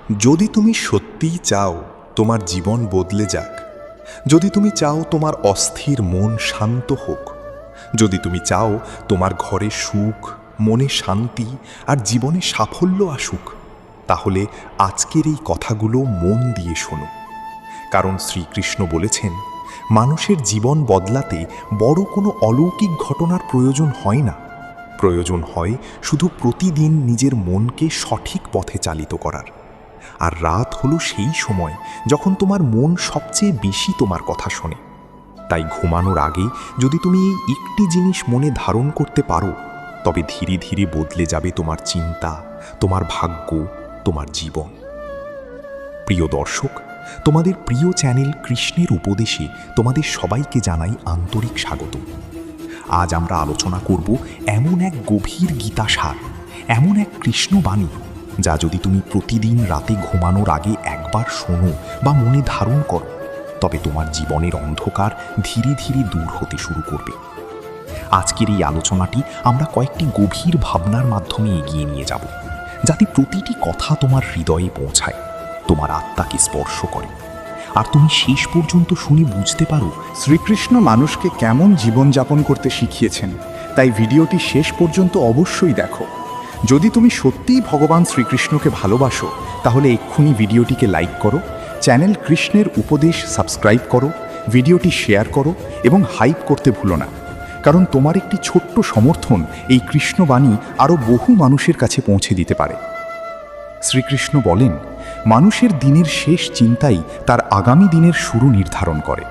যদি তুমি সত্যিই চাও তোমার জীবন বদলে যাক, যদি তুমি চাও তোমার অস্থির মন শান্ত হোক, যদি তুমি চাও তোমার ঘরে সুখ, মনে শান্তি আর জীবনে সাফল্য আসুক, তাহলে আজকের এই কথাগুলো মন দিয়ে শোনো। কারণ শ্রীকৃষ্ণ বলেছেন, মানুষের জীবন বদলাতে বড় কোনো অলৌকিক ঘটনার প্রয়োজন হয় না। প্রয়োজন হয় শুধু প্রতিদিন নিজের মনকে সঠিক পথে চালিত করার। আর রাত হলো সেই সময় যখন তোমার মন সবচেয়ে বেশি তোমার কথা শোনে। তাই ঘুমানোর আগে যদি তুমি এই একটি জিনিস মনে ধারণ করতে পারো, তবে ধীরে ধীরে বদলে যাবে তোমার চিন্তা, তোমার ভাগ্য, তোমার জীবন। প্রিয় দর্শক, তোমাদের প্রিয় চ্যানেল কৃষ্ণের উপদেশে তোমাদের সবাইকে জানাই আন্তরিক স্বাগত। আজ আমরা আলোচনা করব এমন এক গভীর গীতাসার, এমন এক কৃষ্ণবাণী, যা যদি তুমি প্রতিদিন রাতে ঘুমানোর আগে একবার শোনো বা মনে ধারণ করো, তবে তোমার জীবনের অন্ধকার ধীরে ধীরে দূর হতে শুরু করবে। আজকের এই আলোচনাটি আমরা কয়েকটি গভীর ভাবনার মাধ্যমে এগিয়ে নিয়ে যাব, যাতে প্রতিটি কথা তোমার হৃদয়ে পৌঁছায়, তোমার আত্মাকে স্পর্শ করে, আর তুমি শেষ পর্যন্ত শুনে বুঝতে পারো শ্রীকৃষ্ণ মানুষকে কেমন জীবনযাপন করতে শিখিয়েছেন। তাই ভিডিওটি শেষ পর্যন্ত অবশ্যই দেখো। যদি তুমি সত্যিই ভগবান শ্রীকৃষ্ণকে ভালোবাসো, তাহলে এক্ষুনি ভিডিওটিকে লাইক করো, চ্যানেল কৃষ্ণের উপদেশ সাবস্ক্রাইব করো, ভিডিওটি শেয়ার করো এবং হাইপ করতে ভুলো না। কারণ তোমার একটি ছোট্ট সমর্থন এই কৃষ্ণবাণী আরও বহু মানুষের কাছে পৌঁছে দিতে পারে। শ্রীকৃষ্ণ বলেন, মানুষের দিনের শেষ চিন্তাই তার আগামী দিনের শুরু নির্ধারণ করে।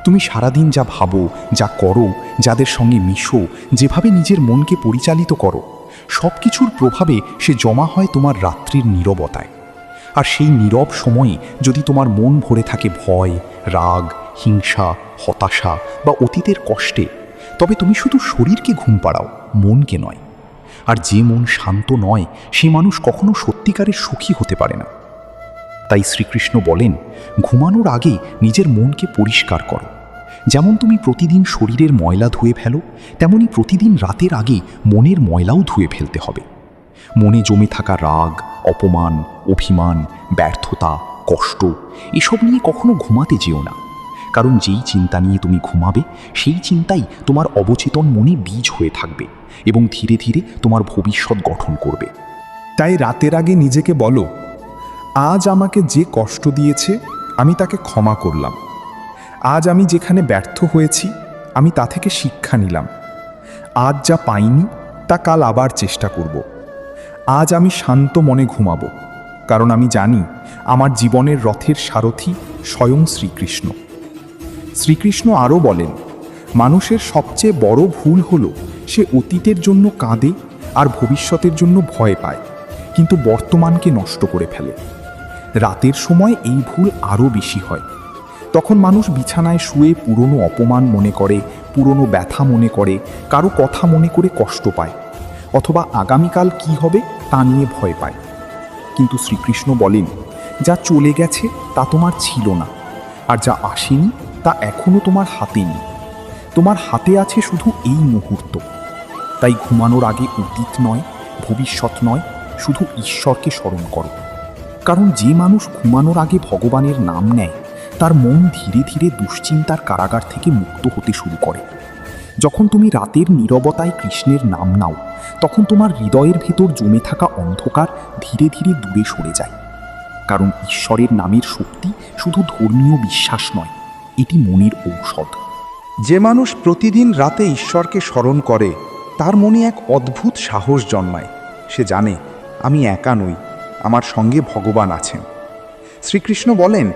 তুমি সারাদিন যা ভাবো, যা করো, যাদের সঙ্গে মিশো, যেভাবে নিজের মনকে পরিচালিত করো, সব কিছুর প্রভাবে সে জমা হয় তোমার রাত্রির নীরবতায়। আর সেই নীরব সময়ে যদি তোমার মন ভরে থাকে ভয়, রাগ, হিংসা, হতাশা বা অতীতের কষ্টে, তবে তুমি শুধু শরীরকে ঘুম পাড়াও, মনকে নয়। আর যে মন শান্ত নয়, সে মানুষ কখনো সত্যিকারের সুখী হতে পারে না। তাই শ্রীকৃষ্ণ বলেন, ঘুমানোর আগে নিজের মনকে পরিষ্কার করো। যেমন তুমি প্রতিদিন শরীরের ময়লা ধুয়ে ফেলো, তেমনি প্রতিদিন রাতের আগে মনের ময়লাও ধুয়ে ফেলতে হবে। মনে জমে থাকা রাগ, অপমান, অভিমান, ব্যর্থতা, কষ্ট, এসব নিয়ে কখনো ঘুমাতে যেও না। কারণ যেই চিন্তা নিয়ে তুমি ঘুমাবে, সেই চিন্তাই তোমার অবচেতন মনে বীজ হয়ে থাকবে এবং ধীরে ধীরে তোমার ভবিষ্যৎ গঠন করবে। তাই রাতের আগে নিজেকে বলো, আজ আমাকে যে কষ্ট দিয়েছে আমি তাকে ক্ষমা করলাম। আজ আমি যেখানে ব্যর্থ হয়েছি আমি তা থেকে শিক্ষা নিলাম। আজ যা পাইনি তা কাল আবার চেষ্টা করব। আজ আমি শান্ত মনে ঘুমাবো, কারণ আমি জানি আমার জীবনের রথের সারথি স্বয়ং শ্রীকৃষ্ণ। শ্রীকৃষ্ণ আরও বলেন, মানুষের সবচেয়ে বড় ভুল হলো সে অতীতের জন্য কাঁদে আর ভবিষ্যতের জন্য ভয় পায়, কিন্তু বর্তমানকে নষ্ট করে ফেলে। রাতের সময় এই ভুল আরও বেশি হয়। তখন মানুষ বিছানায় শুয়ে পুরনো অপমান মনে করে, পুরনো ব্যথা মনে করে, কারো কথা মনে করে কষ্ট পায়, অথবা আগামীকাল কি হবে তা নিয়ে ভয় পায়। কিন্তু শ্রীকৃষ্ণ বলেন, যা চলে গেছে তা তোমার ছিল না, আর যা আসেনি তা এখনও তোমার হাতে নেই। তোমার হাতে আছে শুধু এই মুহূর্ত। তাই ঘুমানোর আগে অতীত নয়, ভবিষ্যৎ নয়, শুধু ঈশ্বরকে স্মরণ করো। কারণ যে মানুষ ঘুমানোর আগে ভগবানের নাম নেয়, তার মন ধীরে ধীরে দুশ্চিন্তার কারাগার থেকে মুক্ত হতে শুরু করে। যখন তুমি রাতের নীরবতায় কৃষ্ণের নাম নাও, তখন তোমার হৃদয়ের ভেতর জমে থাকা অন্ধকার ধীরে ধীরে দূরে সরে যায়। কারণ ঈশ্বরের নামের শক্তি শুধু ধর্মীয় বিশ্বাস নয়, এটি মনের ঔষধ। যে মানুষ প্রতিদিন রাতে ঈশ্বরকে স্মরণ করে, তার মনে এক অদ্ভুত সাহস জন্মায়। সে জানে, আমি একা নই, আমার সঙ্গে ভগবান আছেন। শ্রীকৃষ্ণ বলেন,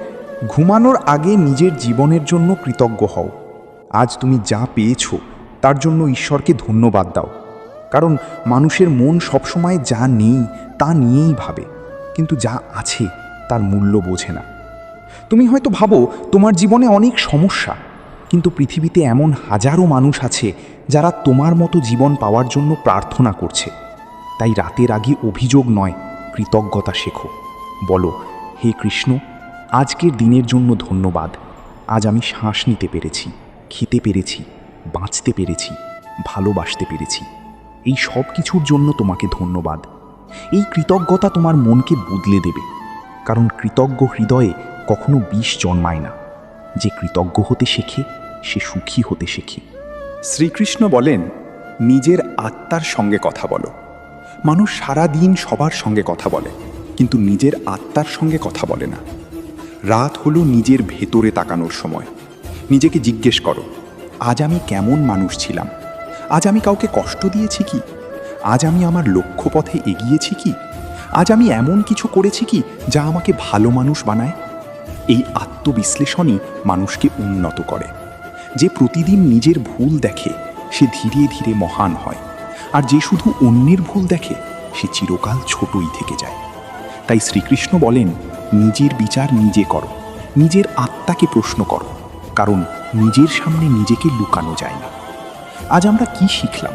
ঘুমানোর আগে নিজের জীবনের জন্য কৃতজ্ঞ হও। আজ তুমি যা পেয়েছ তার জন্য ঈশ্বরকে ধন্যবাদ দাও। কারণ মানুষের মন সবসময় যা নেই তা নিয়েই ভাবে, কিন্তু যা আছে তার মূল্য বোঝে না। তুমি হয়তো ভাবো তোমার জীবনে অনেক সমস্যা, কিন্তু পৃথিবীতে এমন হাজারো মানুষ আছে যারা তোমার মতো জীবন পাওয়ার জন্য প্রার্থনা করছে। তাই রাতের আগে অভিযোগ নয়, কৃতজ্ঞতা শেখো। বলো, হে কৃষ্ণ, আজকের দিনের জন্য ধন্যবাদ। আজ আমি শ্বাস নিতে পেরেছি, খেতে পেরেছি, বাঁচতে পেরেছি, ভালোবাসতে পেরেছি। এই সব কিছুর জন্য তোমাকে ধন্যবাদ। এই কৃতজ্ঞতা তোমার মনকে বদলে দেবে। কারণ কৃতজ্ঞ হৃদয়ে কখনো বিষ জন্মায় না। যে কৃতজ্ঞ হতে শেখে সে সুখী হতে শেখে। শ্রীকৃষ্ণ বলেন, নিজের আত্মার সঙ্গে কথা বলো। মানুষ সারা দিন সবার সঙ্গে কথা বলে, কিন্তু নিজের আত্মার সঙ্গে কথা বলে না। রাত হলো নিজের ভেতরে তাকানোর সময়। নিজেকে জিজ্ঞেস করো, আজ আমি কেমন মানুষ ছিলাম? আজ আমি কাউকে কষ্ট দিয়েছি কি? আজ আমি আমার লক্ষ্যপথে এগিয়েছি কি? আজ আমি এমন কিছু করেছি কি যা আমাকে ভালো মানুষ বানায়? এই আত্মবিশ্লেষণই মানুষকে উন্নত করে। যে প্রতিদিন নিজের ভুল দেখে সে ধীরে ধীরে মহান হয়, আর যে শুধু অন্যের ভুল দেখে সে চিরকাল ছোটই থেকে যায়। তাই শ্রীকৃষ্ণ বলেন, নিজের বিচার নিজে করো, নিজের আত্মাকে প্রশ্ন করো, কারণ নিজের সামনে নিজেকে লুকানো যায় না। আজ আমরা কি শিখলাম?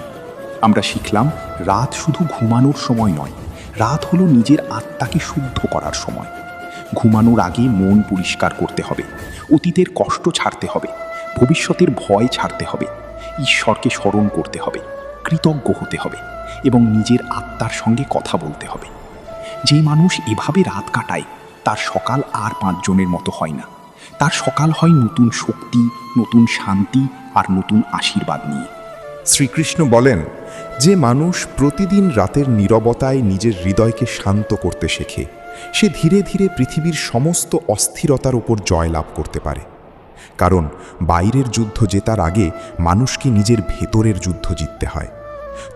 আমরা শিখলাম রাত শুধু ঘুমানোর সময় নয়, রাত হলো নিজের আত্মাকে শুদ্ধ করার সময়। ঘুমানোর আগে মন পরিষ্কার করতে হবে, অতীতের কষ্ট ছাড়তে হবে, ভবিষ্যতের ভয় ছাড়তে হবে, ঈশ্বরকে স্মরণ করতে হবে, কৃতজ্ঞ হতে হবে এবং নিজের আত্মার সঙ্গে কথা বলতে হবে। যে মানুষ এভাবে রাত কাটায় তার সকাল আর 5 জনের মতো হয় না। তার সকাল হয় নতুন শক্তি, নতুন শান্তি আর নতুন আশীর্বাদ নিয়ে। শ্রীকৃষ্ণ বলেন, যে মানুষ প্রতিদিন রাতের নীরবতায় নিজের হৃদয়কে শান্ত করতে শেখে সে ধীরে ধীরে পৃথিবীর সমস্ত অস্থিরতার উপর জয়লাভ করতে পারে। কারণ বাইরের যুদ্ধ জেতার আগে মানুষকে নিজের ভেতরের যুদ্ধ জিততে হয়।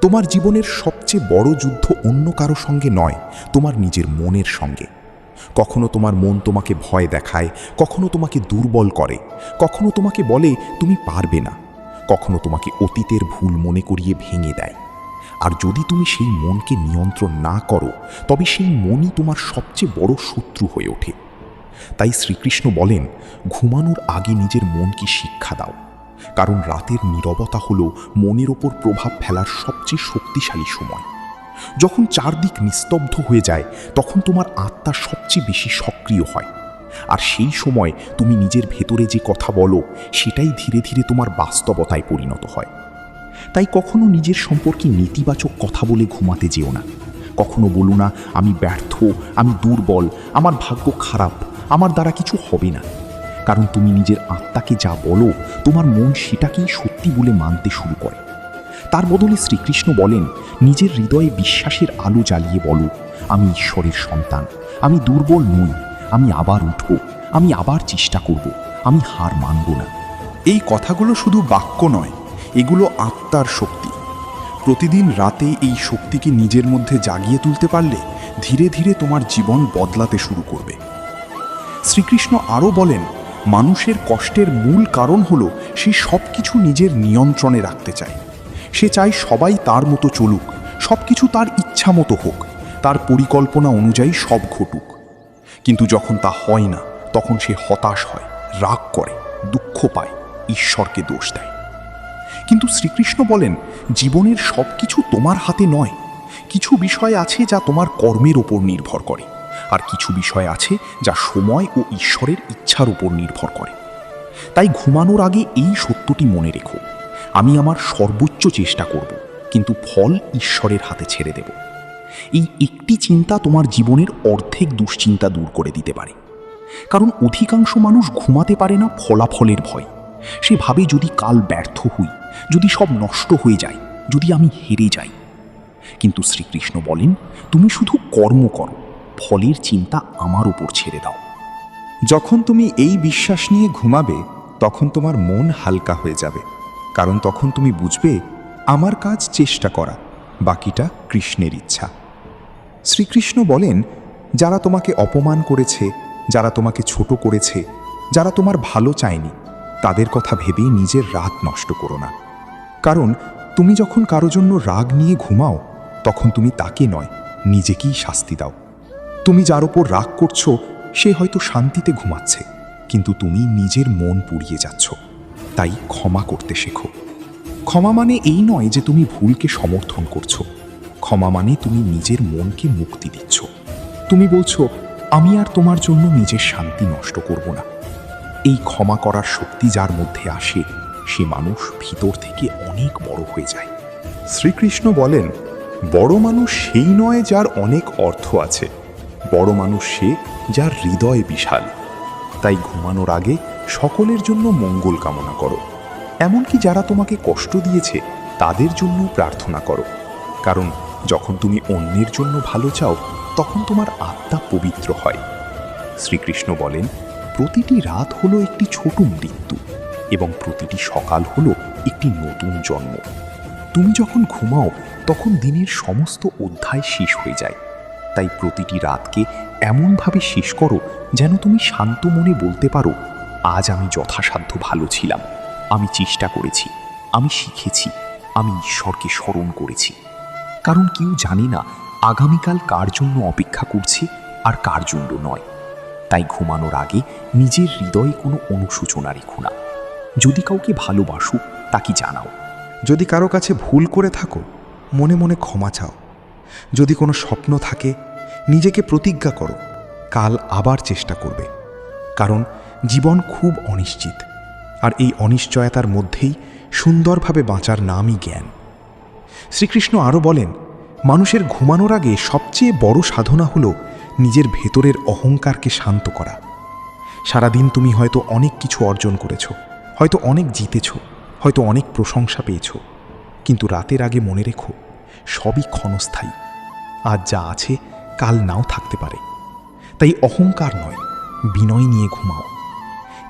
তোমার জীবনের সবচেয়ে বড় যুদ্ধ অন্য কারো সঙ্গে নয়, তোমার নিজের মনের সঙ্গে। কখনো তোমার মন তোমাকে ভয় দেখায়, কখনো তোমাকে দুর্বল করে, কখনো তোমাকে বলে তুমি পারবে না, কখনো তোমাকে অতীতের ভুল মনে করিয়ে ভেঙে দেয়। আর যদি তুমি সেই মনকে নিয়ন্ত্রণ না করো তবে সেই মনই তোমার সবচেয়ে বড় শত্রু হয়ে ওঠে। তাই শ্রীকৃষ্ণ বলেন, ঘুমানোর আগে নিজের মনকে শিক্ষা দাও, কারণ রাতের নীরবতা হলো মনের ওপর প্রভাব ফেলার সবচেয়ে শক্তিশালী সময়। যখন চারদিক নিস্তব্ধ হয়ে যায় তখন তোমার আত্মা সবচেয়ে বেশি সক্রিয় হয়, আর সেই সময় তুমি নিজের ভেতরে যে কথা বলো সেটাই ধীরে ধীরে তোমার বাস্তবতায় পরিণত হয়। তাই কখনো নিজের সম্পর্কে নেতিবাচক কথা বলে ঘুমাতে যেও না। কখনো বলো না আমি ব্যর্থ, আমি দুর্বল, আমার ভাগ্য খারাপ, আমার দ্বারা কিছু হবে না। কারণ তুমি নিজের আত্মাকে যা বলো তোমার মন সেটাকেই সত্যি বলে মানতে শুরু করে। তার বদলে শ্রীকৃষ্ণ বলেন, নিজের হৃদয়ে বিশ্বাসের আলো জ্বালিয়ে বলো, আমি ঈশ্বরের সন্তান, আমি দুর্বল নই, আমি আবার উঠব, আমি আবার চেষ্টা করব, আমি হার মানব না। এই কথাগুলো শুধু বাক্য নয়, এগুলো আত্মার শক্তি। প্রতিদিন রাতে এই শক্তিকে নিজের মধ্যে জাগিয়ে তুলতে পারলে ধীরে ধীরে তোমার জীবন বদলাতে শুরু করবে। শ্রীকৃষ্ণ আরও বলেন, মানুষের কষ্টের মূল কারণ হলো সে সব কিছু নিজের নিয়ন্ত্রণে রাখতে চায়। সে চায় সবাই তার মতো চলুক, সব কিছু তার ইচ্ছা মতো হোক, তার পরিকল্পনা অনুযায়ী সব ঘটুক। কিন্তু যখন তা হয় না তখন সে হতাশ হয়, রাগ করে, দুঃখ পায়, ঈশ্বরকে দোষ দেয়। কিন্তু শ্রীকৃষ্ণ বলেন, জীবনের সব কিছু তোমার হাতে নয়। কিছু বিষয় আছে যা তোমার কর্মের ওপর নির্ভর করে, আর কিছু বিষয় আছে যা সময় ও ঈশ্বরের ইচ্ছার উপর নির্ভর করে। তাই ঘুমানোর আগে এই সত্যটি মনে রেখো, আমি আমার সর্বোচ্চ চেষ্টা করব, কিন্তু ফল ঈশ্বরের হাতে ছেড়ে দেব। এই একটি চিন্তা তোমার জীবনের অর্ধেক দুশ্চিন্তা দূর করে দিতে পারে। কারণ অধিকাংশ মানুষ ঘুমাতে পারে না ফলাফলের ভয়। সে ভাবে যদি কাল ব্যর্থ হই, যদি সব নষ্ট হয়ে যায়, যদি আমি হেরে যাই। কিন্তু শ্রীকৃষ্ণ বলেন, তুমি শুধু কর্ম করো, ফলের চিন্তা আমার উপর ছেড়ে দাও। যখন তুমি এই বিশ্বাস নিয়ে ঘুমাবে তখন তোমার মন হালকা হয়ে যাবে, কারণ তখন তুমি বুঝবে আমার কাজ চেষ্টা করা, বাকিটা কৃষ্ণের ইচ্ছা। শ্রীকৃষ্ণ বলেন, যারা তোমাকে অপমান করেছে, যারা তোমাকে ছোট করেছে, যারা তোমার ভালো চায়নি, তাদের কথা ভেবে নিজের রাত নষ্ট করো না। কারণ তুমি যখন কারো জন্য রাগ নিয়ে ঘুমাও তখন তুমি তাকে নয়, নিজেকেই শাস্তি দাও। তুমি যার ওপর রাগ করছো সে হয়তো শান্তিতে ঘুমাচ্ছে, কিন্তু তুমি নিজের মন পুড়িয়ে যাচ্ছ। তাই ক্ষমা করতে শেখো। ক্ষমা মানে এই নয় যে তুমি ভুলকে সমর্থন করছো, ক্ষমা মানে তুমি নিজের মনকে মুক্তি দিচ্ছ। তুমি বলছো, আমি আর তোমার জন্য নিজের শান্তি নষ্ট করব না। এই ক্ষমা করার শক্তি যার মধ্যে আসে সে মানুষ ভিতর থেকে অনেক বড় হয়ে যায়। শ্রীকৃষ্ণ বলেন, বড় মানুষ সেই নয় যার অনেক অর্থ আছে, বড় মানুষ সে যার হৃদয় বিশাল। তাই ঘুমানোর আগে সকলের জন্য মঙ্গল কামনা করো, এমনকি যারা তোমাকে কষ্ট দিয়েছে তাদের জন্য প্রার্থনা করো। কারণ যখন তুমি অন্যের জন্য ভালো চাও তখন তোমার আত্মা পবিত্র হয়। শ্রীকৃষ্ণ বলেন, প্রতিটি রাত হলো একটি ছোট মৃত্যু এবং প্রতিটি সকাল হলো একটি নতুন জন্ম। তুমি যখন ঘুমাও তখন দিনের সমস্ত অধ্যায় শেষ হয়ে যায়। তাই প্রতিটি রাতকে এমনভাবে শেষ করো যেন তুমি শান্ত মনে বলতে পারো, আজ আমি যথাসাধ্য ভালো ছিলাম, আমি চেষ্টা করেছি, আমি শিখেছি, আমি ঈশ্বরকে স্মরণ করেছি। কারণ কেউ জানে না আগামীকাল কার জন্য অপেক্ষা করছে আর কার জন্য নয়। তাই ঘুমানোর আগে নিজের হৃদয়ে কোনো অনুশোচনা রেখো না। যদি কাউকে ভালোবাসো তাকে জানাও। যদি কারো কাছে ভুল করে থাকো মনে মনে ক্ষমা চাও। যদি কোনো স্বপ্ন থাকে নিজেকে প্রতিজ্ঞা করো কাল আবার চেষ্টা করবে। কারণ জীবন খুব অনিশ্চিত, আর এই অনিশ্চয়তার মধ্যেই সুন্দরভাবে বাঁচার নামই জ্ঞান। শ্রীকৃষ্ণ আরও বলেন, মানুষের ঘুমানোর আগে সবচেয়ে বড় সাধনা হলো নিজের ভেতরের অহংকারকে শান্ত করা। সারাদিন তুমি হয়তো অনেক কিছু অর্জন করেছ, হয়তো অনেক জিতেছ, হয়তো অনেক প্রশংসা পেয়েছ, কিন্তু রাতের আগে মনে রেখো সবই ক্ষণস্থায়ী। আজ যা আছে কাল নাও থাকতে পারে। তাই অহংকার নয়, বিনয় নিয়ে ঘুমাও।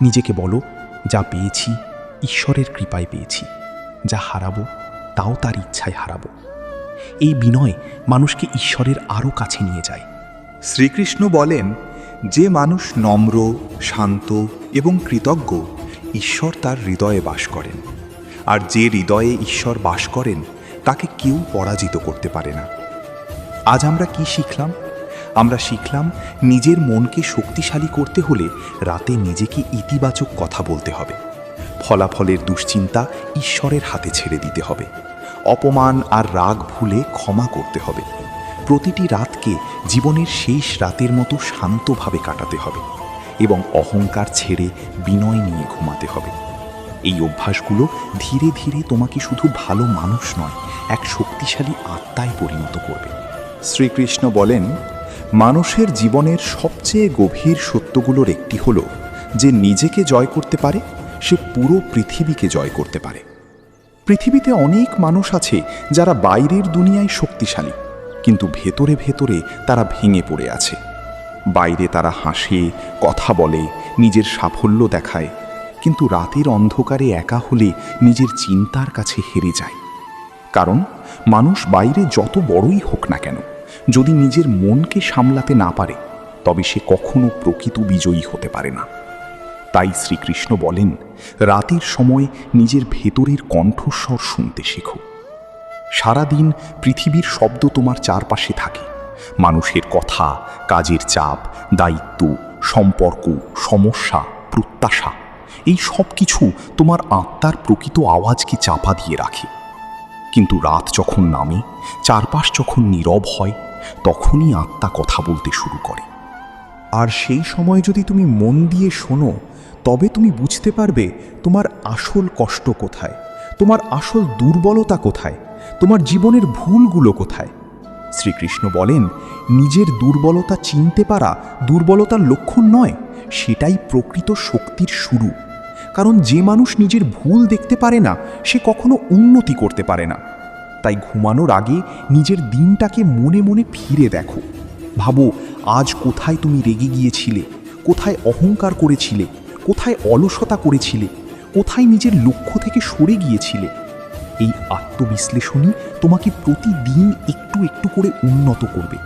নিজেকে বলো, যা পেয়েছি ঈশ্বরের কৃপায় পেয়েছি, যা হারাবো তাও তার ইচ্ছায় হারাবো। এই বিনয় মানুষকে ঈশ্বরের আরও কাছে নিয়ে যায়। শ্রীকৃষ্ণ বলেন, যে মানুষ নম্র, শান্ত এবং কৃতজ্ঞ, ঈশ্বর তার হৃদয়ে বাস করেন। আর যে হৃদয়ে ঈশ্বর বাস করেন তাকে কেউ পরাজিত করতে পারে না। আজ আমরা কি শিখলাম? আমরা শিখলাম নিজের মনকে শক্তিশালী করতে হলে রাতে নিজেকে ইতিবাচক কথা বলতে হবে। ফলাফলের দুশ্চিন্তা ঈশ্বরের হাতে ছেড়ে দিতে হবে। অপমান আর রাগ ভুলে ক্ষমা করতে হবে। প্রতিটি রাতকে জীবনের শেষ রাতের মতো শান্তভাবে কাটাতে হবে এবং অহংকার ছেড়ে বিনয় নিয়ে ঘুমাতে হবে। এই অভ্যাসগুলো ধীরে ধীরে তোমাকে শুধু ভালো মানুষ নয়, এক শক্তিশালী আত্মায় পরিণত করবে। শ্রীকৃষ্ণ বলেন, মানুষের জীবনের সবচেয়ে গভীর সত্যগুলোর একটি হলো যে নিজেকে জয় করতে পারে সে পুরো পৃথিবীকে জয় করতে পারে। পৃথিবীতে অনেক মানুষ আছে যারা বাইরের দুনিয়ায় শক্তিশালী, কিন্তু ভেতরে ভেতরে তারা ভেঙে পড়ে আছে। বাইরে তারা হাসে, কথা বলে, নিজের সাফল্য দেখায়, কিন্তু রাতের অন্ধকারে একা হলে নিজের চিন্তার কাছে হেরে যায়। কারণ মানুষ বাইরে যত বড়ই হোক না কেন, যদি নিজের মনকে সামলাতে না পারে তবে সে কখনো প্রকৃত বিজয়ী হতে পারে না। তাই শ্রীকৃষ্ণ বলেন, রাতের সময় নিজের ভেতরের কণ্ঠস্বর শুনতে শেখো। সারাদিন পৃথিবীর শব্দ তোমার চারপাশে থাকে, মানুষের কথা, কাজের চাপ, দায়িত্ব, সম্পর্ক, সমস্যা, প্রত্যাশা, এই সব কিছু তোমার আত্মার প্রকৃত আওয়াজকে চাপা দিয়ে রাখে। কিন্তু রাত যখন নামে, চারপাশ যখন নীরব হয়, তখনই আত্মা কথা বলতে শুরু করে। আর সেই সময় যদি তুমি মন দিয়ে শোনো, তবে তুমি বুঝতে পারবে তোমার আসল কষ্ট কোথায়, তোমার আসল দুর্বলতা কোথায়, তোমার জীবনের ভুলগুলো কোথায়। শ্রীকৃষ্ণ বলেন, নিজের দুর্বলতা চিনতে পারা দুর্বলতার লক্ষণ নয়, সেটাই প্রকৃত শক্তির শুরু। কারণ যে মানুষ নিজের ভুল দেখতে পারে না সে কখনো উন্নতি করতে পারে না। তাই ঘুমানোর আগে নিজের দিনটাকে মনে মনে ফিরে দেখো। ভাবো, আজ কোথায় তুমি রেগে গিয়েছিলে, কোথায় অহংকার করেছিলে, কোথায় অলসতা করেছিলে, কোথায় নিজের লক্ষ্য থেকে সরে গিয়েছিলে। এই আত্মবিশ্লেষণই তোমাকে প্রতিদিন একটু একটু করে উন্নত করবে।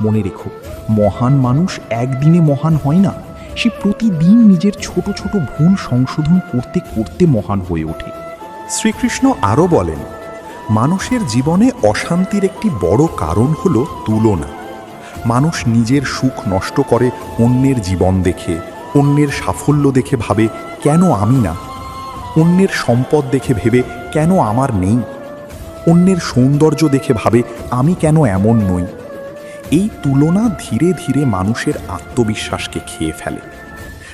মনে রেখো, মহান মানুষ একদিনে মহান হয় না, সে প্রতিদিন নিজের ছোট ছোট ভুল সংশোধন করতে করতে মহান হয়ে ওঠে। শ্রীকৃষ্ণ আরও বলেন, মানুষের জীবনে অশান্তির একটি বড় কারণ হল তুলনা। মানুষ নিজের সুখ নষ্ট করে অন্যের জীবন দেখে, অন্যের সাফল্য দেখে ভাবে কেন আমি না, অন্যের সম্পদ দেখে ভেবে কেন আমার নেই, অন্যের সৌন্দর্য দেখে ভাবে আমি কেন এমন নই। এই তুলনা ধীরে ধীরে মানুষের আত্মবিশ্বাসকে খেয়ে ফেলে।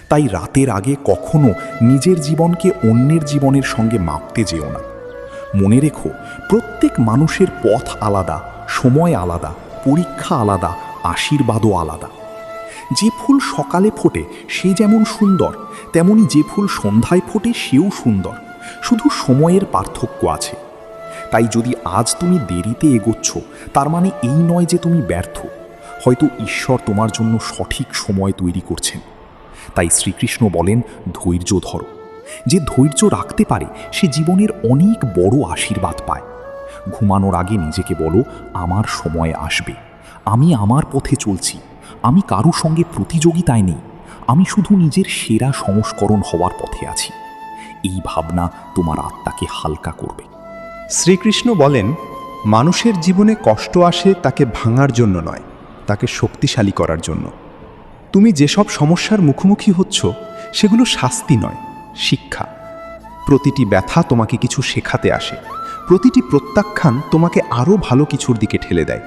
তাই রাতের আগে কখনো নিজের জীবনকে অন্যের জীবনের সঙ্গে মাপতে যেও না। মনে রেখো, প্রত্যেক মানুষের পথ আলাদা, সময় আলাদা, পরীক্ষা আলাদা, আশীর্বাদও আলাদা। যে ফুল সকালে ফোটে সে যেমন সুন্দর, তেমনি যে ফুল সন্ধ্যায় ফোটে সেও সুন্দর, শুধু সময়ের পার্থক্য আছে। তাই যদি আজ তুমি দেরিতে এগোচ্ছ, তার মানে এই নয় যে তুমি ব্যর্থ, হয়তো ঈশ্বর তোমার জন্য সঠিক সময় তৈরি করছেন। তাই শ্রীকৃষ্ণ বলেন, ধৈর্য ধরো। যে ধৈর্য রাখতে পারে সে জীবনের অনেক বড় আশীর্বাদ পায়। ঘুমানোর আগে নিজেকে বলো, আমার সময় আসবে, আমি আমার পথে চলছি, আমি কারো সঙ্গে প্রতিযোগিতায় নেই, আমি শুধু নিজের সেরা সংস্করণ হওয়ার পথে আছি। এই ভাবনা তোমার আত্মাকে হালকা করবে। শ্রীকৃষ্ণ বলেন, মানুষের জীবনে কষ্ট আসে তাকে ভাঙার জন্য নয়, তাকে শক্তিশালী করার জন্য। তুমি যেসব সমস্যার মুখোমুখি হচ্ছ সেগুলো শাস্তি নয়, শিক্ষা। প্রতিটি ব্যথা তোমাকে কিছু শেখাতে আসে, প্রতিটি প্রত্যাখ্যান তোমাকে আরও ভালো কিছুর দিকে ঠেলে দেয়,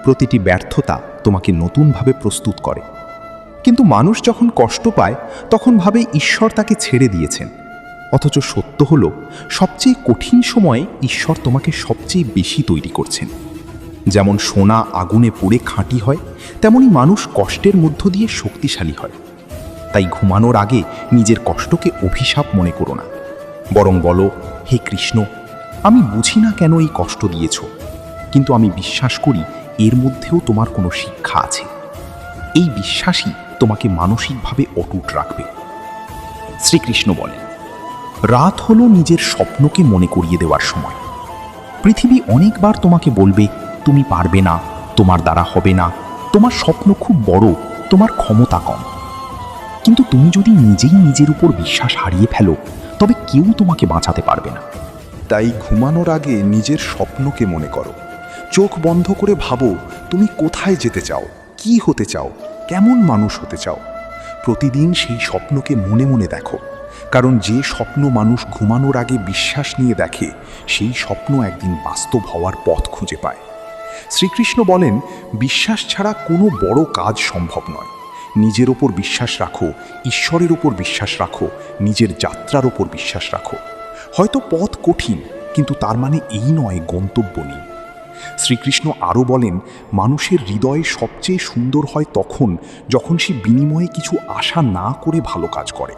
প্রতিটি ব্যর্থতা তোমাকে নতুনভাবে প্রস্তুত করে। কিন্তু মানুষ যখন কষ্ট পায় তখন ভাবে ঈশ্বর তাকে ছেড়ে দিয়েছেন। অথচ সত্য হলো, সবচেয়ে কঠিন সময়ে ঈশ্বর তোমাকে সবচেয়ে বেশি তৈরি করছেন। যেমন সোনা আগুনে পুড়ে খাঁটি হয়, তেমনি মানুষ কষ্টের মধ্য দিয়ে শক্তিশালী হয়। তাই ঘুমানোর আগে নিজের কষ্টকে অভিশাপ মনে করো না, বরং বলো, হে কৃষ্ণ, আমি বুঝি না কেন এই কষ্ট দিয়েছ, কিন্তু আমি বিশ্বাস করি এর মধ্যেও তোমার কোনো শিক্ষা আছে। এই বিশ্বাসই তোমাকে মানসিকভাবে অটুট রাখবে। শ্রীকৃষ্ণ বলেন, রাত হলো নিজের স্বপ্নকে মনে করিয়ে দেওয়ার সময়। পৃথিবী অনেকবার তোমাকে বলবে, তুমি পারবে না, তোমার দ্বারা হবে না, তোমার স্বপ্ন খুব বড়, তোমার ক্ষমতা কম। কিন্তু তুমি যদি নিজেই নিজের উপর বিশ্বাস হারিয়ে ফেলো, তবে কেউ তোমাকে বাঁচাতে পারবে না। তাই ঘুমানোর আগে নিজের স্বপ্নকে মনে করো। চোখ বন্ধ করে ভাবো, তুমি কোথায় যেতে চাও, কি হতে চাও, কেমন মানুষ হতে চাও। প্রতিদিন সেই স্বপ্নকে মনে মনে দেখো, কারণ যে স্বপ্ন মানুষ ঘুমানোর আগে বিশ্বাস নিয়ে দেখে, সেই স্বপ্ন একদিন বাস্তব হওয়ার পথ খুঁজে পায়। শ্রীকৃষ্ণ বলেন, বিশ্বাস ছাড়া কোনো বড় কাজ সম্ভব নয়। নিজের ওপর বিশ্বাস রাখো, ঈশ্বরের ওপর বিশ্বাস রাখো, নিজের যাত্রার ওপর বিশ্বাস রাখো। হয়তো পথ কঠিন, কিন্তু তার মানে এই নয় গন্তব্য নেই। শ্রীকৃষ্ণ আরও বলেন, মানুষের হৃদয় সবচেয়ে সুন্দর হয় তখন যখন সে বিনিময়ে কিছু আশা না করে ভালো কাজ করে।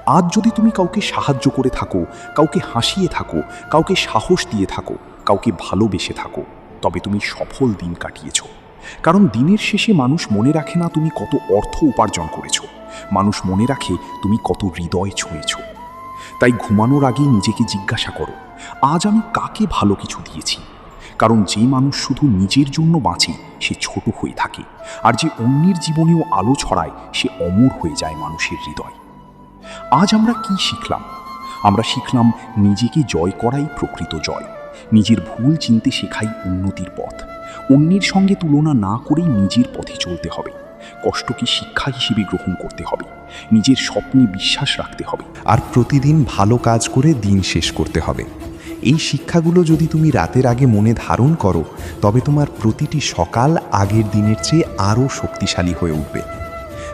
আজ যদি তুমি কাউকে সাহায্য করে থাকো, কাউকে হাসিয়ে থাকো, কাউকে সাহস দিয়ে থাকো, কাউকে ভালোবেসে থাকো, তবে তুমি সফল দিন কাটিয়েছ। কারণ দিনের শেষে মানুষ মনে রাখে না তুমি কত অর্থ উপার্জন করেছ, মানুষ মনে রাখে তুমি কত হৃদয় ছুঁয়েছ। তাই ঘুমানোর আগেই নিজেকে জিজ্ঞাসা করো, আজ আমি কাকে ভালো কিছু দিয়েছি। কারণ যে মানুষ শুধু নিজের জন্য বাঁচে সে ছোট হয়ে থাকে, আর যে অন্যের জীবনেও আলো ছড়ায় সে অমর হয়ে যায় মানুষের হৃদয়। আজ আমরা কি শিখলাম? আমরা শিখলাম নিজেকে জয় করাই প্রকৃত জয়। নিজের ভুল চিনতে শেখাই উন্নতির পথ। অন্যের সঙ্গে তুলনা না করেই নিজের পথে চলতে হবে। কষ্টকে শিক্ষা হিসেবে গ্রহণ করতে হবে। নিজের স্বপ্নে বিশ্বাস রাখতে হবে, আর প্রতিদিন ভালো কাজ করে দিন শেষ করতে হবে। এই শিক্ষাগুলো যদি তুমি রাতের আগে মনে ধারণ করো, তবে তোমার প্রতিটি সকাল আগের দিনের চেয়ে আরও শক্তিশালী হয়ে উঠবে।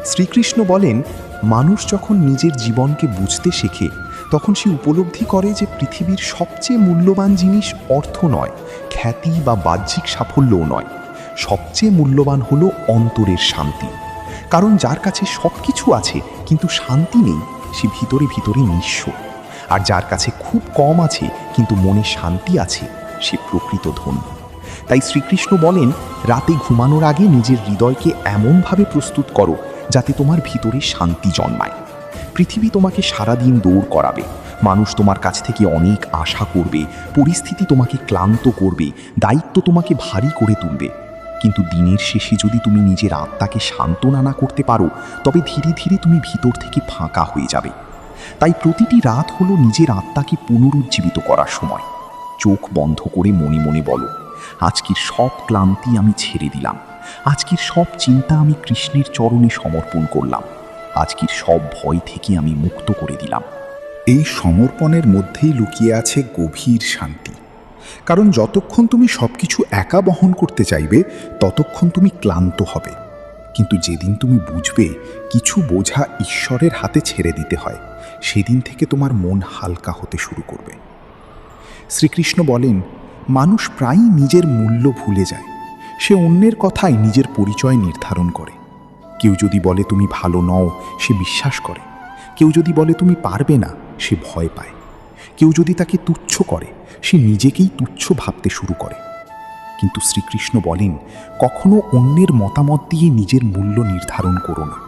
শ্রীকৃষ্ণ বলেন, মানুষ যখন নিজের জীবনকে বুঝতে শেখে, তখন সে উপলব্ধি করে যে পৃথিবীর সবচেয়ে মূল্যবান জিনিস অর্থ নয়, খ্যাতি বা বাহ্যিক সাফল্যও নয়। সবচেয়ে মূল্যবান হলো অন্তরের শান্তি। কারণ যার কাছে সব কিছু আছে কিন্তু শান্তি নেই, সে ভিতরে ভিতরে নিঃস্ব। আর যার কাছে খুব কম আছে কিন্তু মনে শান্তি আছে, সে প্রকৃত ধনী। তাই শ্রীকৃষ্ণ বলেন, রাতে ঘুমানোর আগে নিজের হৃদয়কে এমনভাবে প্রস্তুত করো যাতে তোমার ভিতরে শান্তি জন্মায়। পৃথিবী তোমাকে সারাদিন দৌড় করাবে, মানুষ তোমার কাছ থেকে অনেক আশা করবে, পরিস্থিতি তোমাকে ক্লান্ত করবে, দায়িত্ব তোমাকে ভারী করে তুলবে। কিন্তু দিনের শেষে যদি তুমি নিজের আত্মাকে সান্ত্বনা না করতে পারো, তবে ধীরে ধীরে তুমি ভিতর থেকে ফাঁকা হয়ে যাবে। তাই প্রতিটি রাত হলো নিজের আত্মাকে পুনরুজ্জীবিত করার সময়। চোখ বন্ধ করে মনে মনে বলো, আজকের সব ক্লান্তি আমি ছেড়ে দিলাম, আজকের সব চিন্তা আমি কৃষ্ণের চরণে সমর্পণ করলাম, আজকের সব ভয় থেকে আমি মুক্ত করে দিলাম। এই সমর্পণের মধ্যেই লুকিয়ে আছে গভীর শান্তি। কারণ যতক্ষণ তুমি সব কিছু একা বহন করতে চাইবে, ততক্ষণ তুমি ক্লান্ত হবে। কিন্তু যেদিন তুমি বুঝবে কিছু বোঝা ঈশ্বরের হাতে ছেড়ে দিতে হয়, সেদিন থেকে তোমার মন হালকা হতে শুরু করবে। শ্রীকৃষ্ণ বলেন, মানুষ প্রায়ই নিজের মূল্য ভুলে যায়। সে অন্যের কথায় নিজের পরিচয় নির্ধারণ করে। কেউ যদি বলে তুমি ভালো নও, সে বিশ্বাস করে। কেউ যদি বলে তুমি পারবে না, সে ভয় পায়। কেউ যদি তাকে তুচ্ছ করে, সে নিজেকেই তুচ্ছ ভাবতে শুরু করে। কিন্তু শ্রীকৃষ্ণ বলেন, কখনো অন্যের মতামত দিয়ে নিজের মূল্য নির্ধারণ করো না।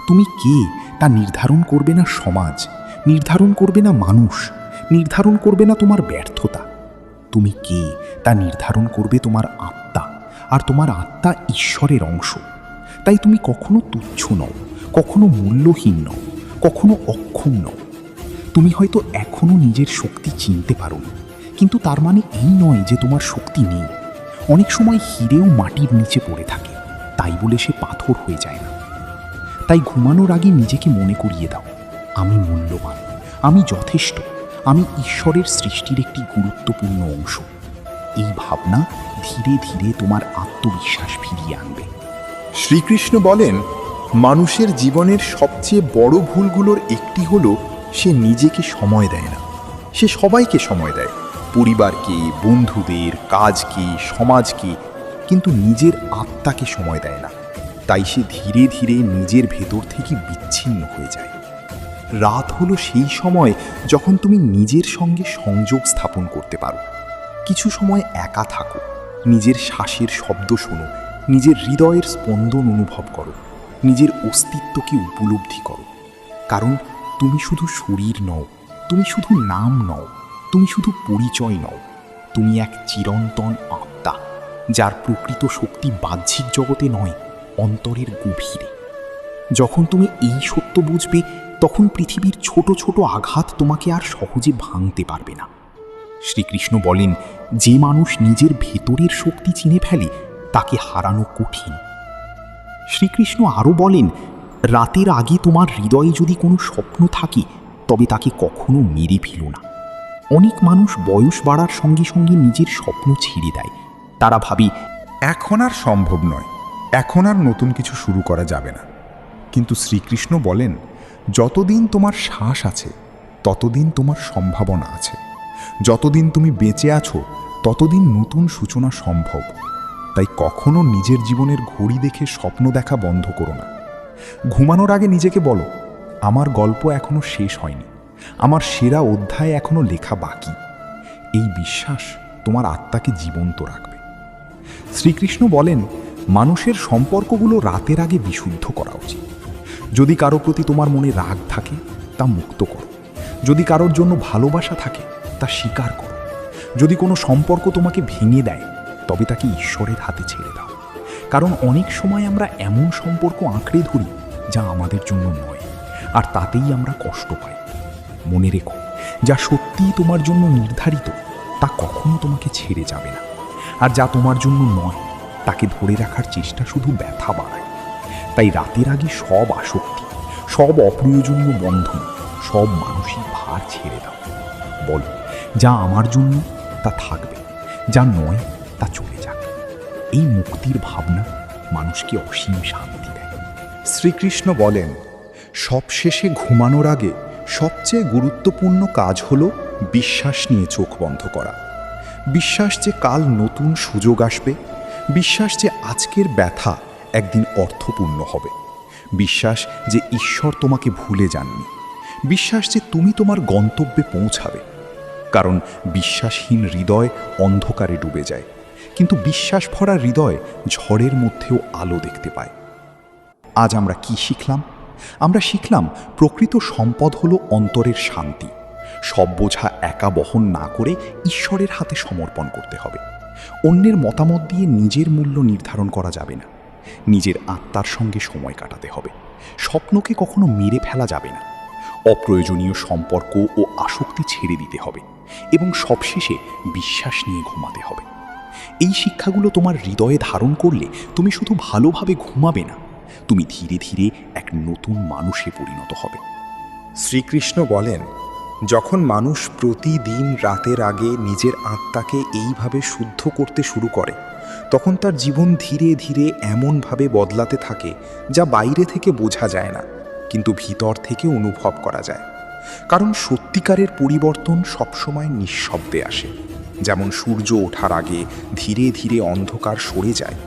তুমি কে তা নির্ধারণ করবে না সমাজ, নির্ধারণ করবে না মানুষ, নির্ধারণ করবে না তোমার ব্যর্থতা। তুমি কে তা নির্ধারণ করবে তোমার আত্মা, আর তোমার আত্মা ঈশ্বরের অংশ। তাই তুমি কখনো তুচ্ছ নও, কখনো মূল্যহীন নও, কখনো অক্ষম নও। তুমি হয়তো এখনো নিজের শক্তি চিনতে পারো না, কিন্তু তার মানে এই নয় যে তোমার শক্তি নেই। অনেক সময় হিরেও মাটির নিচে পড়ে থাকে, তাই বলে সে পাথর হয়ে যায় না। তাই ঘুমানোর আগে নিজেকে মনে করিয়ে দাও, আমি মূল্যবান, আমি যথেষ্ট, আমি ঈশ্বরের সৃষ্টির একটি গুরুত্বপূর্ণ অংশ। এই ভাবনা ধীরে ধীরে তোমার আত্মবিশ্বাস ফিরিয়ে আনবে। শ্রীকৃষ্ণ বলেন, মানুষের জীবনের সবচেয়ে বড় ভুলগুলোর একটি হলো সে নিজেকে সময় দেয় না। সে সবাইকে সময় দেয়, পরিবারকে, বন্ধুদের, কাজকে, সমাজকে, কিন্তু নিজের আত্মাকে সময় দেয় না। তাই সে ধীরে ধীরে নিজের ভেতর থেকে বিচ্ছিন্ন হয়ে যায়। রাত হলো সেই সময় যখন তুমি নিজের সঙ্গে সংযোগ স্থাপন করতে পারো। কিছু সময় একা থাকো, নিজের শ্বাসের শব্দ শোনো, নিজের হৃদয়ের স্পন্দন অনুভব করো, নিজের অস্তিত্বকে উপলব্ধি করো। কারণ তুমি শুধু শরীর নও, তুমি শুধু নাম নও, তুমি শুধু পরিচয় নও, তুমি এক চিরন্তন আত্মা, যার প্রকৃত শক্তি বাহ্যিক জগতে নয়, অন্তরের গভীরে। যখন তুমি এই সত্য বুঝবে, তখন পৃথিবীর ছোট ছোট আঘাত তোমাকে আর সহজে ভাঙতে পারবে না। শ্রীকৃষ্ণ বলেন, যে মানুষ নিজের ভেতরের শক্তি চিনে ফেলে তাকে হারানো কঠিন। শ্রীকৃষ্ণ আরও বলেন, রাতের আগে তোমার হৃদয়ে যদি কোনো স্বপ্ন থাকে, তবে তাকে কখনো মেরে ফেলো না। অনেক মানুষ বয়স বাড়ার সঙ্গে সঙ্গে নিজের স্বপ্ন ছেড়ে দেয়। তারা ভাবে, এখন আর সম্ভব নয়, এখন আর নতুন কিছু শুরু করা যাবে না। কিন্তু শ্রীকৃষ্ণ বলেন, যতদিন তোমার শ্বাস আছে ততদিন তোমার সম্ভাবনা আছে। যতদিন তুমি বেঁচে আছো ততদিন নতুন সূচনা সম্ভব। তাই কখনো নিজের জীবনের ঘড়ি দেখে স্বপ্ন দেখা বন্ধ করো না। ঘুমানোর আগে নিজেকে বলো, আমার গল্প এখনো শেষ হয়নি, আমার সেরা অধ্যায় এখনো লেখা বাকি। এই বিশ্বাস তোমার আত্মাকে জীবন্ত রাখবে। শ্রীকৃষ্ণ বলেন, মানুষের সম্পর্কগুলো রাতের আগে বিশুদ্ধ করা উচিত। যদি কারো প্রতি তোমার মনে রাগ থাকে, তা মুক্ত করো। যদি কারোর জন্য ভালোবাসা থাকে, তা স্বীকার করো। যদি কোনো সম্পর্ক তোমাকে ভেঙে দেয়, তবে তাকে ঈশ্বরের হাতে ছেড়ে দাও। কারণ অনেক সময় আমরা এমন সম্পর্ক আঁকড়ে ধরি যা আমাদের জন্য নয়, আর তাতেই আমরা কষ্ট পাই। মনে রেখো, যা সত্যিই তোমার জন্য নির্ধারিত তা কখনো তোমাকে ছেড়ে যাবে না, আর যা তোমার জন্য নয় তাকে ধরে রাখার চেষ্টা শুধু ব্যথা বাড়ায়। তাই রাতের আগে সব আসক্তি, সব অপ্রয়োজনীয় বন্ধন, সব মানসিক ভার ছেড়ে দাও। বলো, যা আমার জন্য তা থাকবে, যা নয় তা চলে যাক। এই মুক্তির ভাবনা মানুষকে অসীম শান্তি দেয়। শ্রীকৃষ্ণ বলেন, সবশেষে ঘুমানোর আগে সবচেয়ে গুরুত্বপূর্ণ কাজ হলো বিশ্বাস নিয়ে চোখ বন্ধ করা। বিশ্বাস যে কাল নতুন সুযোগ আসবে, বিশ্বাস যে আজকের ব্যথা একদিন অর্থপূর্ণ হবে, বিশ্বাস যে ঈশ্বর তোমাকে ভুলে যাননি, বিশ্বাস যে তুমি তোমার গন্তব্যে পৌঁছাবে। কারণ বিশ্বাসহীন হৃদয় অন্ধকারে ডুবে যায়, কিন্তু বিশ্বাস ভরা হৃদয় ঝড়ের মধ্যেও আলো দেখতে পায়। আজ আমরা কি শিখলাম? আমরা শিখলাম প্রকৃত সম্পদ হলো অন্তরের শান্তি। সব বোঝা একা বহন না করে ঈশ্বরের হাতে সমর্পণ করতে হবে। অন্যের মতামত দিয়ে নিজের মূল্য নির্ধারণ করা যাবে না। নিজের আত্মার সঙ্গে সময় কাটাতে হবে। স্বপ্নকে কখনো মেরে ফেলা যাবে না। অপ্রয়োজনীয় সম্পর্ক ও আসক্তি ছেড়ে দিতে হবে এবং সবশেষে বিশ্বাস নিয়ে ঘুমাতে হবে। এই শিক্ষাগুলো তোমার হৃদয়ে ধারণ করলে তুমি শুধু ভালোভাবে ঘুমাবে না, তুমি ধীরে ধীরে এক নতুন মানুষে পরিণত হবে। শ্রীকৃষ্ণ বলেন, যখন মানুষ প্রতিদিন রাতের আগে নিজের আত্মাকে এইভাবে শুদ্ধ করতে শুরু করে, তখন তার জীবন ধীরে ধীরে এমনভাবে বদলাতে থাকে যা বাইরে থেকে বোঝা যায় না, কিন্তু ভিতর থেকে অনুভব করা যায়। কারণ সত্যিকারের পরিবর্তন সবসময় নিঃশব্দে আসে। যেমন সূর্য ওঠার আগে ধীরে ধীরে অন্ধকার সরে যায়,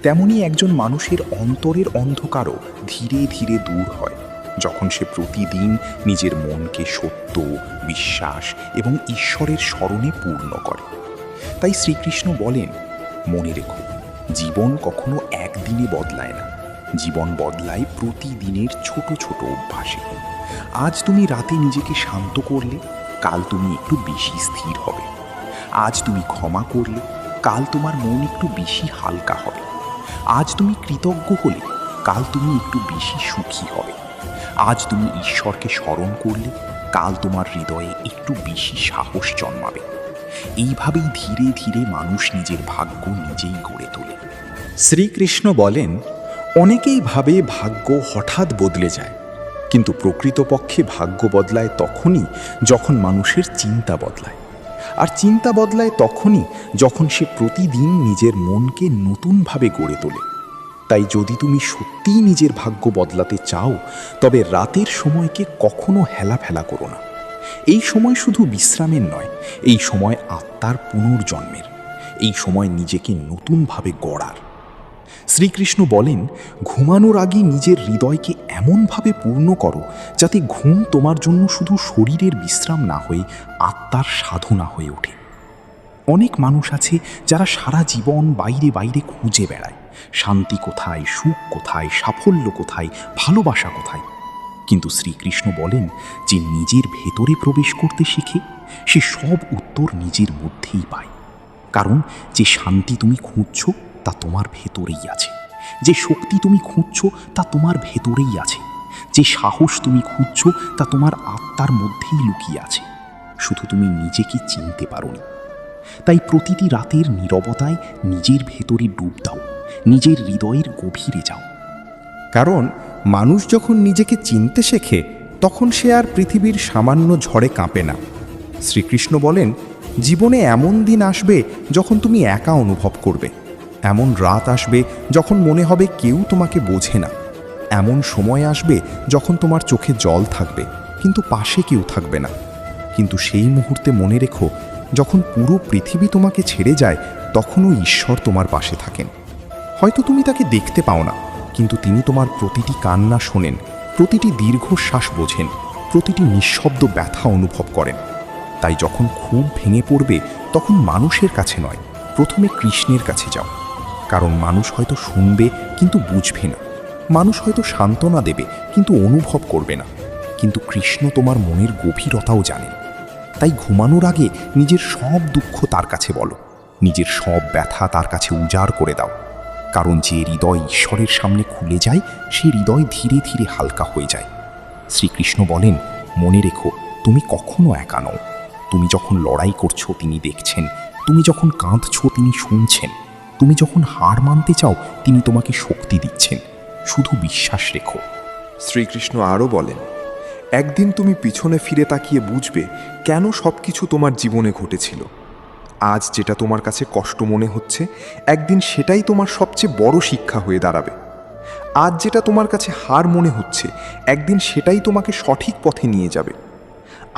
তেমনি একজন মানুষের অন্তরের অন্ধকারও ধীরে ধীরে দূর হয় যখন সে প্রতিদিন নিজের মনকে সত্য, বিশ্বাস এবং ঈশ্বরের স্মরণে পূর্ণ করে। তাই শ্রীকৃষ্ণ বলেন, মনে রেখো, জীবন কখনো একদিনে বদলায় না, জীবন বদলায় প্রতিদিনের ছোট ছোট অভ্যাসে। আজ তুমি রাতে নিজেকে শান্ত করলে, কাল তুমি একটু বেশি স্থির হবে। আজ তুমি ক্ষমা করলে, কাল তোমার মন একটু বেশি হালকা হবে। আজ তুমি কৃতজ্ঞ হলে, কাল তুমি একটু বেশি সুখী হবে। আজ তুমি ঈশ্বরকে স্মরণ করলে, কাল তোমার হৃদয়ে একটু বেশি সাহস জন্মাবে। এইভাবেই ধীরে ধীরে মানুষ নিজের ভাগ্য নিজেই গড়ে তোলে। শ্রীকৃষ্ণ বলেন, অনেকেই ভাবে ভাগ্য হঠাৎ বদলে যায়, কিন্তু প্রকৃতপক্ষে ভাগ্য বদলায় তখনই যখন মানুষের চিন্তা বদলায়। আর চিন্তা বদলায় তখনই যখন সে প্রতিদিন নিজের মনকে নতুনভাবে গড়ে তোলে। তাই যদি তুমি সত্যিই নিজের ভাগ্য বদলাতে চাও, তবে রাতের সময়কে কখনো হেলাফেলা করো না। এই সময় শুধু বিশ্রামের নয়, এই সময় আত্মার পুনর্জন্মের, এই সময় নিজেকে নতুনভাবে গড়ার। শ্রীকৃষ্ণ বলেন, ঘুমানোর আগে নিজের হৃদয়কে এমনভাবে পূর্ণ করো যাতে ঘুম তোমার জন্য শুধু শরীরের বিশ্রাম না হয়ে আত্মার সাধনা হয়ে ওঠে। অনেক মানুষ আছে যারা সারা জীবন বাইরে বাইরে খুঁজে বেড়ায়, শান্তি কোথায়, সুখ কোথায়, সাফল্য কোথায়, ভালোবাসা কোথায়। কিন্তু শ্রীকৃষ্ণ বলেন, যে নিজের ভেতরে প্রবেশ করতে শিখে সে সব উত্তর নিজের মধ্যেই পায়। কারণ যে শান্তি তুমি খুঁজছ তা তোমার ভেতরেই আছে, যে শক্তি তুমি খুঁজছ তা তোমার ভেতরেই আছে, যে সাহস তুমি খুঁজছ তা তোমার আত্মার মধ্যেই লুকিয়ে আছে। শুধু তুমি নিজেকে চিনতে পারোনি। তাই প্রতিটি রাতের নীরবতায় নিজের ভেতরে ডুব দাও, নিজের হৃদয়ের গভীরে যাও। কারণ মানুষ যখন নিজেকে চিনতে শেখে, তখন সে আর পৃথিবীর সামান্য ঝড়ে কাঁপে না। শ্রীকৃষ্ণ বলেন, জীবনে এমন দিন আসবে যখন তুমি একা অনুভব করবে, এমন রাত আসবে যখন মনে হবে কেউ তোমাকে বোঝে না, এমন সময় আসবে যখন তোমার চোখে জল থাকবে কিন্তু পাশে কেউ থাকবে না। কিন্তু সেই মুহূর্তে মনে রেখো, যখন পুরো পৃথিবী তোমাকে ছেড়ে যায়, তখনও ঈশ্বর তোমার পাশে থাকেন। হয়তো তুমি তাকে দেখতে পাও না, কিন্তু তিনি তোমার প্রতিটি কান্না শোনেন, প্রতিটি দীর্ঘশ্বাস বোঝেন, প্রতিটি নিঃশব্দ ব্যথা অনুভব করেন। তাই যখন খুব ভেঙে পড়বে, তখন মানুষের কাছে নয়, প্রথমে কৃষ্ণের কাছে যাও। কারণ মানুষ হয়তো শুনবে কিন্তু বুঝবে না, মানুষ হয়তো সান্ত্বনা দেবে কিন্তু অনুভব করবে না, কিন্তু কৃষ্ণ তোমার মনের গভীরতাও জানেন। তাই ঘুমানোর আগে নিজের সব দুঃখ তার কাছে বলো, নিজের সব ব্যথা তার কাছে উজাড় করে দাও। কারণ যে হৃদয় ঈশ্বরের সামনে খুলে যায়, সে হৃদয় ধীরে ধীরে হালকা হয়ে যায়। শ্রীকৃষ্ণ বলেন, মনে রেখো, তুমি কখনো একা নও। তুমি যখন লড়াই করছো তিনি দেখছেন, তুমি যখন কাঁদছো তিনি শুনছেন, তুমি যখন হার মানতে চাও তিনি তোমাকে শক্তি দিচ্ছেন। শুধু বিশ্বাস রেখো। শ্রীকৃষ্ণ আরও বলেন, একদিন তুমি পিছনে ফিরে তাকিয়ে বুঝবে কেন সব কিছু তোমার জীবনে ঘটেছিল। আজ যেটা তোমার কাছে কষ্ট মনে হচ্ছে, একদিন সেটাই তোমার সবচেয়ে বড় শিক্ষা হয়ে দাঁড়াবে। আজ যেটা তোমার কাছে হার মনে হচ্ছে, একদিন সেটাই তোমাকে সঠিক পথে নিয়ে যাবে।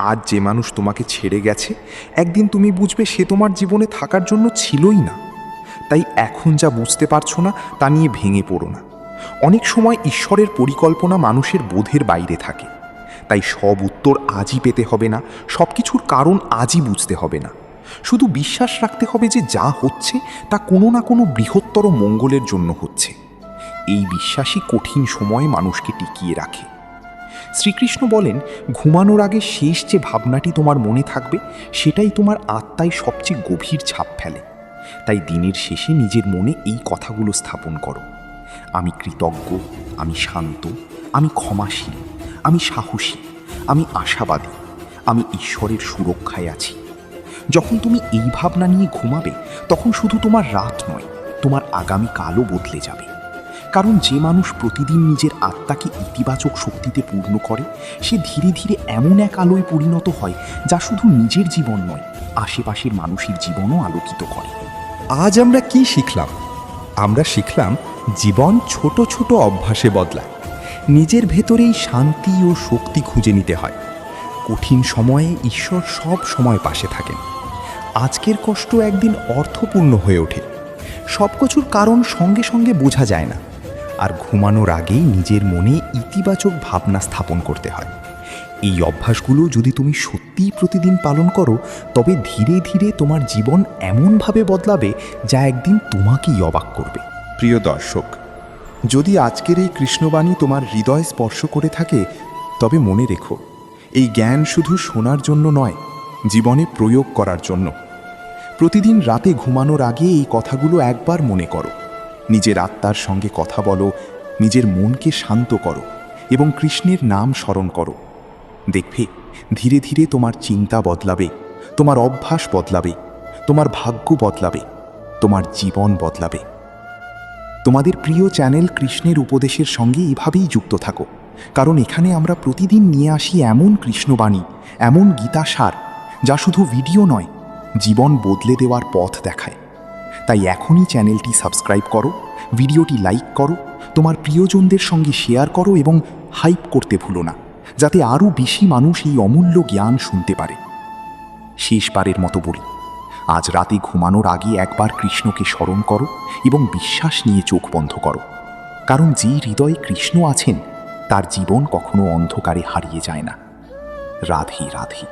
আজ যে মানুষ তোমাকে ছেড়ে গেছে, একদিন তুমি বুঝবে সে তোমার জীবনে থাকার জন্য ছিলই না। তাই এখন যা বুঝতে পারছো না তা নিয়ে ভেঙে পড়ো না। অনেক সময় ঈশ্বরের পরিকল্পনা মানুষের বোধের বাইরে থাকে। তাই সব উত্তর আজই পেতে হবে না, সব কিছুর কারণ আজই বুঝতে হবে না। শুধু বিশ্বাস রাখতে হবে যে যা হচ্ছে তা কোনো না কোনো বৃহত্তর মঙ্গলের জন্য হচ্ছে। এই বিশ্বাসই কঠিন সময়ে মানুষকে টিকিয়ে রাখে। শ্রীকৃষ্ণ বলেন, ঘুমানোর আগে শেষ যে ভাবনাটি তোমার মনে থাকবে, সেটাই তোমার আত্মায় সবচেয়ে গভীর ছাপ ফেলে। তাই দিনের শেষে নিজের মনে এই কথাগুলো স্থাপন করো, আমি কৃতজ্ঞ, আমি শান্ত, আমি ক্ষমাশীল, আমি সাহসী, আমি আশাবাদী, আমি ঈশ্বরের সুরক্ষায় আছি। যখন তুমি এই ভাবনা নিয়ে ঘুমাবে, তখন শুধু তোমার রাত নয়, তোমার আগামীকালও বদলে যাবে। কারণ যে মানুষ প্রতিদিন নিজের আত্মাকে ইতিবাচক শক্তিতে পূর্ণ করে, সে ধীরে ধীরে এমন এক আলোয় পরিণত হয় যা শুধু নিজের জীবন নয়, আশেপাশের মানুষের জীবনও আলোকিত করে। আজ আমরা কি শিখলাম? আমরা শিখলাম জীবন ছোট ছোট অভ্যাসে বদলায়। নিজের ভেতরেই শান্তি ও শক্তি খুঁজে নিতে হয়। কঠিন সময়ে ঈশ্বর সব সময় পাশে থাকেন। আজকের কষ্ট একদিন অর্থপূর্ণ হয়ে ওঠে। সব কিছুর কারণ সঙ্গে সঙ্গে বোঝা যায় না, আর ঘুমানোর আগেই নিজের মনে ইতিবাচক ভাবনা স্থাপন করতে হয়। এই অভ্যাসগুলো যদি তুমি সত্যিই প্রতিদিন পালন করো, তবে ধীরে ধীরে তোমার জীবন এমনভাবে বদলাবে যা একদিন তোমাকেই অবাক করবে। প্রিয় দর্শক, যদি আজকের এই কৃষ্ণবাণী তোমার হৃদয় স্পর্শ করে থাকে, তবে মনে রেখো, এই জ্ঞান শুধু শোনার জন্য নয়, জীবনে প্রয়োগ করার জন্য। প্রতিদিন রাতে ঘুমানোর আগে এই কথাগুলো একবার মনে করো, নিজের আত্মার সঙ্গে কথা বলো, নিজের মনকে শান্ত করো এবং কৃষ্ণের নাম স্মরণ করো। দেখবে ধীরে ধীরে তোমার চিন্তা বদলাবে, তোমার অভ্যাস বদলাবে, তোমার ভাগ্য বদলাবে, তোমার জীবন বদলাবে। তোমাদের প্রিয় চ্যানেল কৃষ্ণের উপদেশের সঙ্গে এভাবেই যুক্ত থাকো, কারণ এখানে আমরা প্রতিদিন নিয়ে আসি এমন কৃষ্ণবাণী, এমন গীতাসার যা শুধু ভিডিও নয়, জীবন বদলে দেওয়ার পথ দেখায়। তাই এখনই চ্যানেলটি সাবস্ক্রাইব করো, ভিডিওটি লাইক করো, তোমার প্রিয়জনদের সঙ্গে শেয়ার করো এবং হাইপ করতে ভুলো না, যাতে আরও বেশি মানুষ এই অমূল্য জ্ঞান শুনতে পারে। শেষবারের মতো বলি, আজ রাতে ঘুমানোর আগে একবার কৃষ্ণকে স্মরণ করো এবং বিশ্বাস নিয়ে চোখ বন্ধ করো, কারণ যে হৃদয়ে কৃষ্ণ আছেন তার জীবন কখনো অন্ধকারে হারিয়ে যায় না। রাধে রাধে।